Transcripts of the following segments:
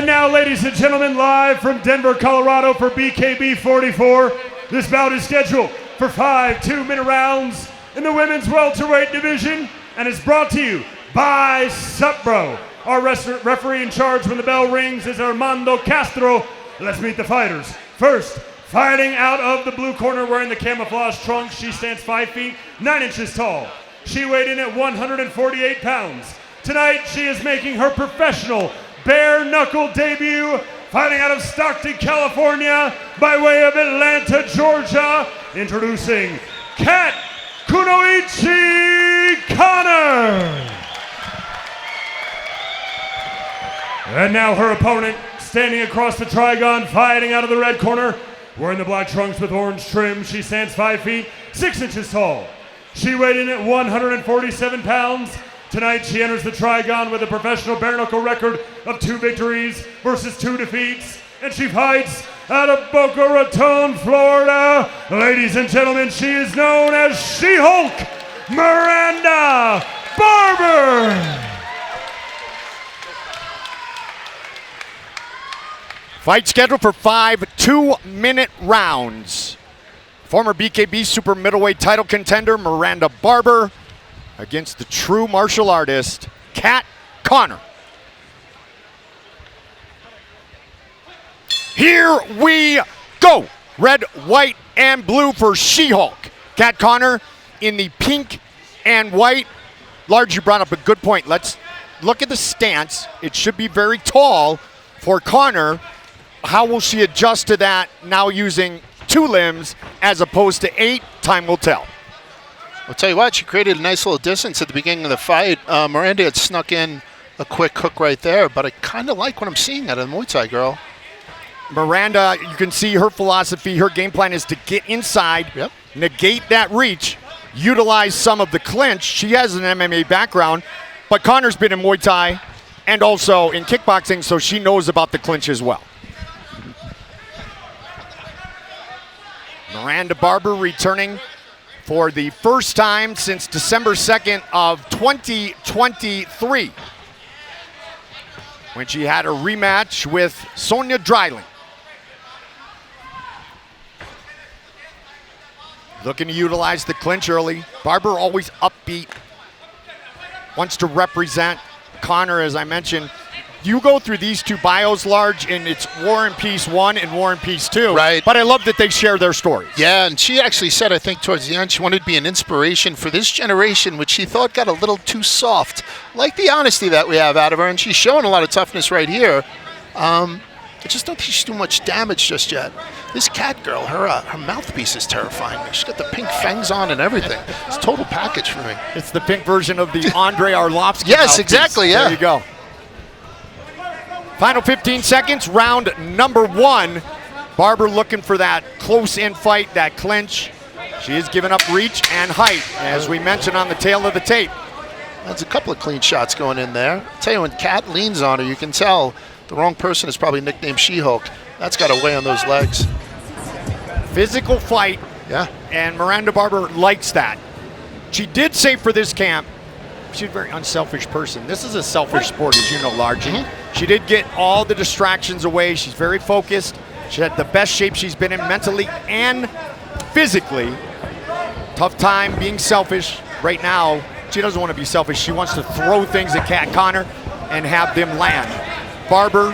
And now, ladies and gentlemen, live from Denver, Colorado for BKB 44, this bout is scheduled for 5 2-minute rounds in the women's welterweight division and is brought to you by Supbro. Our referee in charge when the bell rings is Armando Castro. Let's meet the fighters. First, fighting out of the blue corner wearing the camouflage trunks, she stands 5 feet 9 inches tall. She weighed in at 148 pounds. Tonight, she is making her professional bare knuckle debut, fighting out of Stockton, California, by way of Atlanta, Georgia, introducing Katherine Connor. And now her opponent, standing across the Trigon, fighting out of the red corner, wearing the black trunks with orange trim, she stands 5 feet 6 inches tall. She weighed in at 147 pounds. Tonight, she enters the Trigon with a professional bare knuckle record of 2 victories versus 2 defeats, and she fights out of Boca Raton, Florida. Ladies and gentlemen, she is known as She-Hulk, Miranda Barber. Fight scheduled for 5 2-minute rounds. Former BKB super middleweight title contender Miranda Barber against the true martial artist, Katherine Connor. Here we go. Red, white, and blue for She-Hulk. Katherine Connor in the pink and white. Large, you brought up a good point. Let's look at the stance. It should be very tall for Connor. How will she adjust to that now using 2 limbs as opposed to 8? Time will tell. I'll tell you what, she created a nice little distance at the beginning of the fight. Miranda had snuck in a quick hook right there, but I kind of like what I'm seeing out of the Muay Thai girl. Miranda, you can see her philosophy, her game plan is to get inside, negate that reach, utilize some of the clinch. She has an MMA background, but Connor's been in Muay Thai and also in kickboxing, so she knows about the clinch as well. Miranda Barber returning for the first time since December 2nd of 2023, when she had a rematch with Sonia Dreiling. Looking to utilize the clinch early. Barber always upbeat, wants to represent. Connor, as I mentioned, you go through these 2 bios, Large, and it's War and Peace 1 and War and Peace 2. Right. But I love that they share their stories. Yeah, and she actually said, I think towards the end, she wanted to be an inspiration for this generation, which she thought got a little too soft. Like the honesty that we have out of her, and she's showing a lot of toughness right here. I just don't think she's doing much damage just yet. This cat girl, her mouthpiece is terrifying. She's got the pink fangs on and everything. It's a total package for me. It's the pink version of the Andre Arlovsky Yes, mouthpiece. exactly, yeah. There you go. Final 15 seconds, round number 1. Barber looking for that close-in fight, that clinch. She is giving up reach and height, as we mentioned on the tail of the tape. That's a couple of clean shots going in there. I'll tell you, when Kat leans on her, you can tell the wrong person is probably nicknamed She-Hulk. That's got to weigh on those legs. Physical fight, yeah. And Miranda Barber likes that. She did say for this camp, she's a very unselfish person. This is a selfish sport, as you know, Large. She did get all the distractions away. She's very focused. She had the best shape she's been in mentally and physically. Tough time being selfish. Right now, she doesn't want to be selfish. She wants to throw things at Katherine Connor and have them land. Barber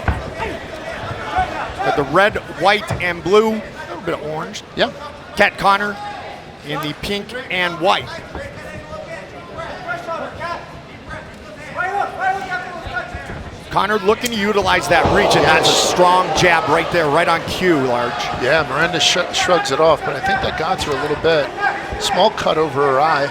with the red, white, and blue. A little bit of orange. Yeah. Katherine Connor in the pink and white. Connor looking to utilize that reach, and that's a strong jab right there, right on cue, Large. Yeah, Miranda shrugs it off, but I think that got to her a little bit. Small cut over her eye.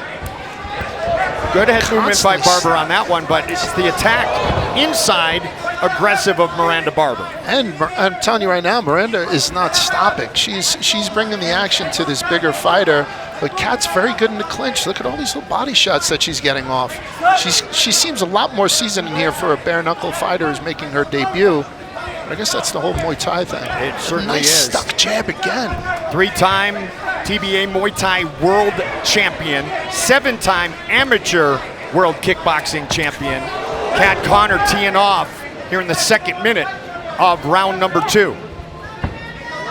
Good head movement by Barber on that one, but it's the attack inside, aggressive of Miranda Barber. And I'm telling you right now, Miranda is not stopping. She's bringing the action to this bigger fighter, but Kat's very good in the clinch. Look at all these little body shots that she's getting off. She seems a lot more seasoned in here for a bare knuckle fighter who's making her debut. I guess that's the whole Muay Thai thing. It certainly nice is. Stuck jab again. 3-time TBA Muay Thai world champion, 7-time amateur world kickboxing champion. Katherine Connor teeing off here in the 2nd minute of round number 2.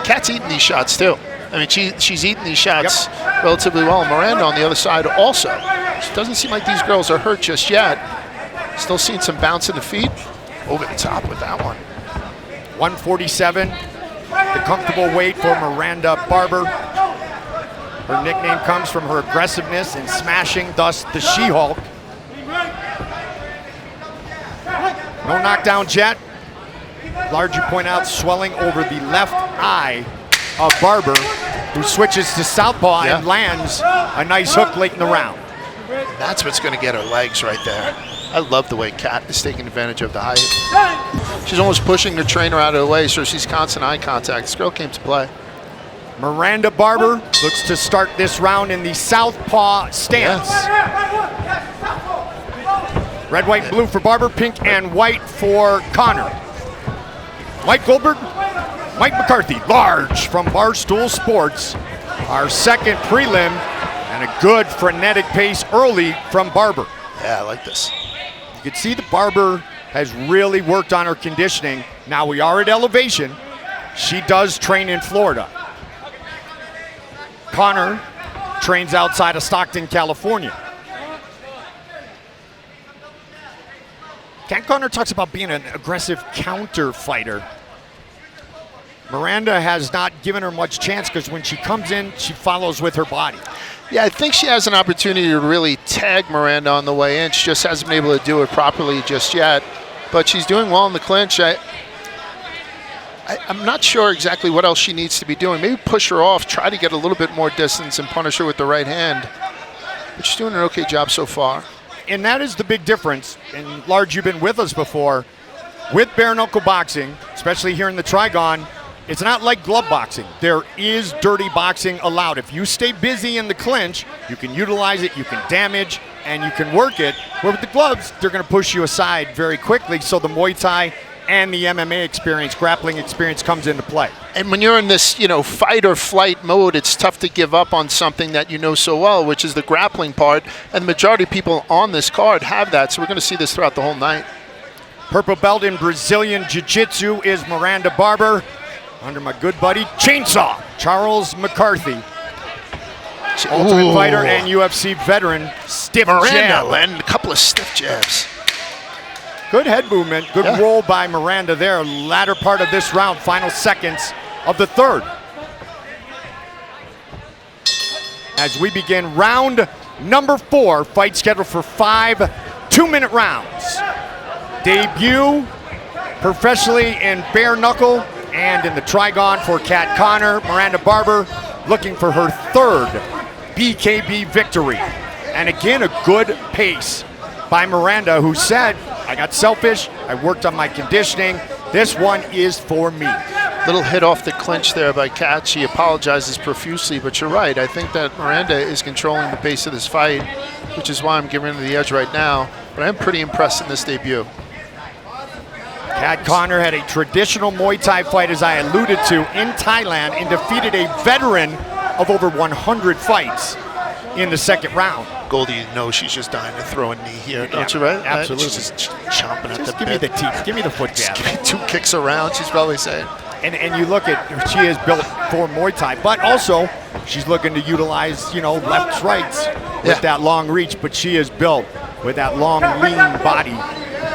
Kat's eating these shots too. I mean, she's eating these shots relatively well. Miranda on the other side also. It doesn't seem like these girls are hurt just yet. Still seeing some bounce in the feet. Over the top with that one. 147, the comfortable weight for Miranda Barber. Her nickname comes from her aggressiveness in smashing, thus the She-Hulk. No knockdowns yet. Large, you point out, swelling over the left eye of Barber, who switches to southpaw and lands a nice hook late in the round. That's what's going to get her legs right there. I love the way Kat is taking advantage of the height. She's almost pushing the trainer out of the way, so she's constant eye contact. This girl came to play. Miranda Barber looks to start this round in the southpaw stance. Red, white, and blue for Barber, pink and white for Connor. Mike Goldberg, Mike McCarthy, large from Barstool Sports. Our second prelim, and a good frenetic pace early from Barber. Yeah, I like this. You can see that Barber has really worked on her conditioning. Now we are at elevation. She does train in Florida. Connor trains outside of Stockton, California. Kat Connor talks about being an aggressive counter fighter. Miranda has not given her much chance because when she comes in, she follows with her body. Yeah, I think she has an opportunity to really tag Miranda on the way in. She just hasn't been able to do it properly just yet. But she's doing well in the clinch. I'm not sure exactly what else she needs to be doing. Maybe push her off, try to get a little bit more distance and punish her with the right hand. But she's doing an okay job so far. And that is the big difference. And Large, you've been with us before. With bare knuckle boxing, especially here in the Trigon, it's not like glove boxing. There is dirty boxing allowed. If you stay busy in the clinch, you can utilize it, you can damage, and you can work it. Where with the gloves, they're going to push you aside very quickly. So the Muay Thai and the MMA experience, grappling experience, comes into play. And when you're in this, fight or flight mode, it's tough to give up on something that you know so well, which is the grappling part. And the majority of people on this card have that. So we're going to see this throughout the whole night. Purple belt in Brazilian Jiu-Jitsu is Miranda Barber. Under my good buddy, Chainsaw, Charles McCarthy. Ultimate Fighter and UFC veteran, stiff Miranda jab. landing a couple of stiff jabs. Good head movement, good roll by Miranda there. Latter part of this round, final seconds of the third. As we begin round number 4, fight scheduled for 5 2-minute rounds. Debut professionally in bare knuckle and in the Trigon for Kat Connor. Miranda Barber looking for her third BKB victory. And again, a good pace by Miranda, who said, I got selfish, I worked on my conditioning, this one is for me. Little hit off the clinch there by Kat. She apologizes profusely, but you're right. I think that Miranda is controlling the pace of this fight, which is why I'm giving her the edge right now. But I'm pretty impressed in this debut. Kat Connor had a traditional Muay Thai fight, as I alluded to, in Thailand, and defeated a veteran of over 100 fights in the second round. Goldie knows she's just dying to throw a knee here, don't you, right? Absolutely. She's just chomping at the Give me the teeth, give me the foot jab. Give me 2 kicks around, she's probably saying. And you look at, she is built for Muay Thai, but also she's looking to utilize, lefts, rights with that long reach, but she is built with that long, lean body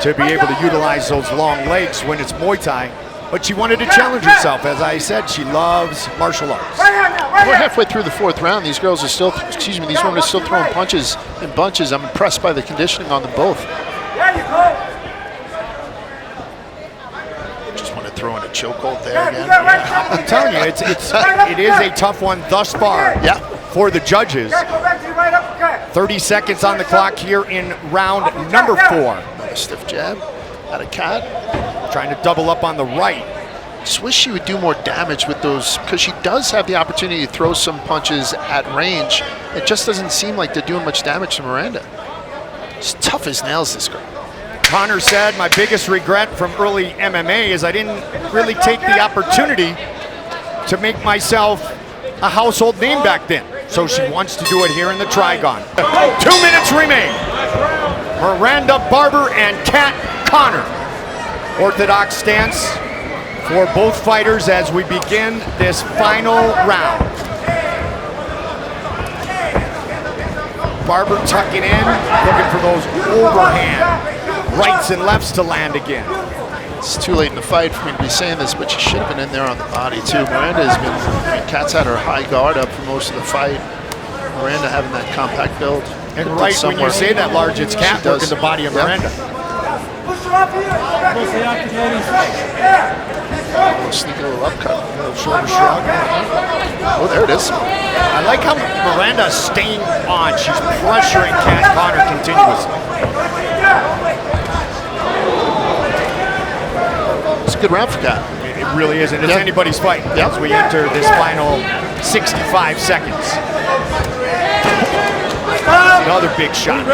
to be able to utilize those long legs when it's Muay Thai. But she wanted to challenge herself. As I said, she loves martial arts. We're halfway through the 4th round. These girls are still, these women are still throwing punches in bunches. I'm impressed by the conditioning on them both. Just want to throw in a chokehold there again. I'm telling you, it is a tough one thus far for the judges. 30 seconds on the clock here in round number 4. Another stiff jab out of Kat. Trying to double up on the right. Just wish she would do more damage with those, because she does have the opportunity to throw some punches at range. It just doesn't seem like they're doing much damage to Miranda. She's tough as nails, this girl. Connor said, my biggest regret from early MMA is I didn't really take the opportunity to make myself a household name back then. So she wants to do it here in the Trigon. 2 minutes remain. Miranda Barber and Kat Connor. Orthodox stance, for both fighters as we begin this final round. Barber tucking in, looking for those overhand rights and lefts to land again. It's too late in the fight for me to be saying this, but she should have been in there on the body too. Miranda has been, Kat's had her high guard up for most of the fight. Miranda having that compact build. And right when you say that, Large, it's Kat working the body of Miranda. Sneaky little upcut. Shoulder shrug. Oh, there it is. I like how Miranda's staying on. She's pressuring Connor continuously. It's a good round for Kat. It really is, and it's anybody's fight as we enter this final 65 seconds. Another big shot.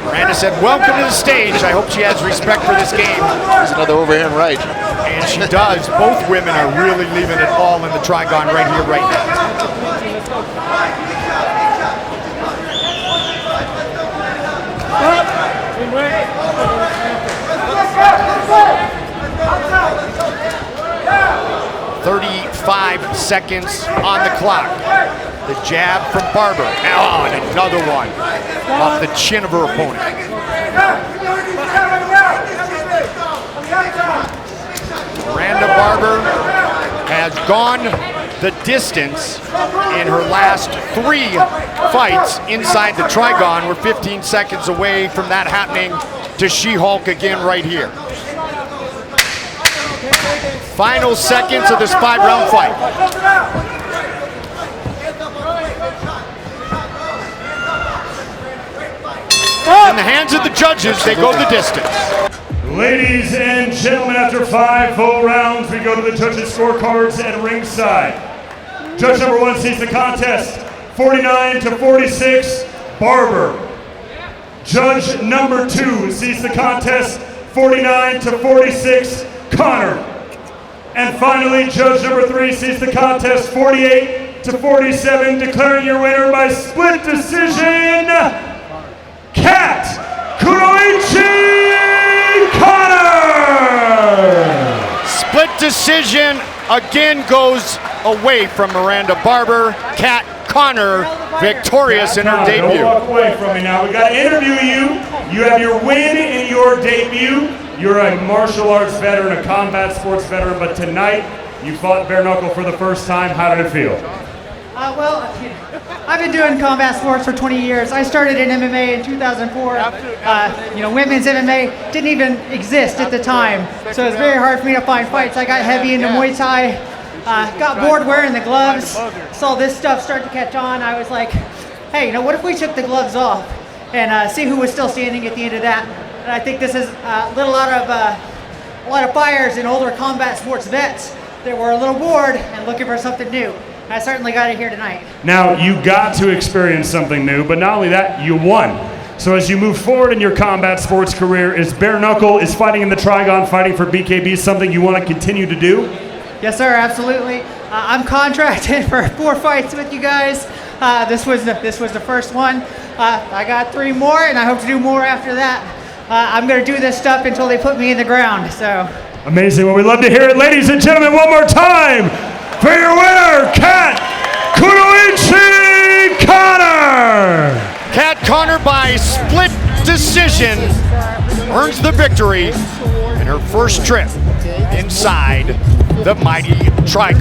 Miranda said, welcome to the stage. I hope she has respect for this game. There's another overhand right. And she does. Both women are really leaving it all in the Trigon right here, right now. 35 seconds on the clock. The jab from Barber. Oh, and another one off the chin of her opponent. Miranda Barber has gone the distance in her last 3 fights inside the Trigon. We're 15 seconds away from that happening to She-Hulk again right here. Final seconds of this 5-round fight. In the hands of the judges, they go the distance. Ladies and gentlemen, after 5 full rounds, we go to the judges' scorecards at ringside. Judge number 1 sees the contest, 49-46, Barber. Judge number 2 sees the contest, 49-46, Connor. And finally, judge number 3 sees the contest, 48-47, declaring your winner by split decision, Connor! Split decision again goes away from Miranda Barber. Connor victorious in her debut. Don't walk away from me now. We got to interview you. You have your win in your debut. You're a martial arts veteran, a combat sports veteran, but tonight you fought bare knuckle for the first time. How did it feel? Well, I've been doing combat sports for 20 years. I started in MMA in 2004. Women's MMA didn't even exist at the time, so it's very hard for me to find fights. I got heavy into Muay Thai, got bored wearing the gloves, saw this stuff start to catch on. I was like, hey, what if we took the gloves off and see who was still standing at the end of that? And I think this is a little out of a lot of fires in older combat sports vets that were a little bored and looking for something new. I certainly got it here tonight. Now, you got to experience something new, but not only that, you won. So as you move forward in your combat sports career, is bare knuckle, is fighting in the Trigon, fighting for BKB something you want to continue to do? Yes, sir, absolutely. I'm contracted for 4 fights with you guys. This was the first one. I got 3 more, and I hope to do more after that. I'm going to do this stuff until they put me in the ground. So amazing. Well, we'd love to hear it. Ladies and gentlemen, one more time for your winner, Connor! Connor by split decision earns the victory in her first trip inside the Mighty Trigon.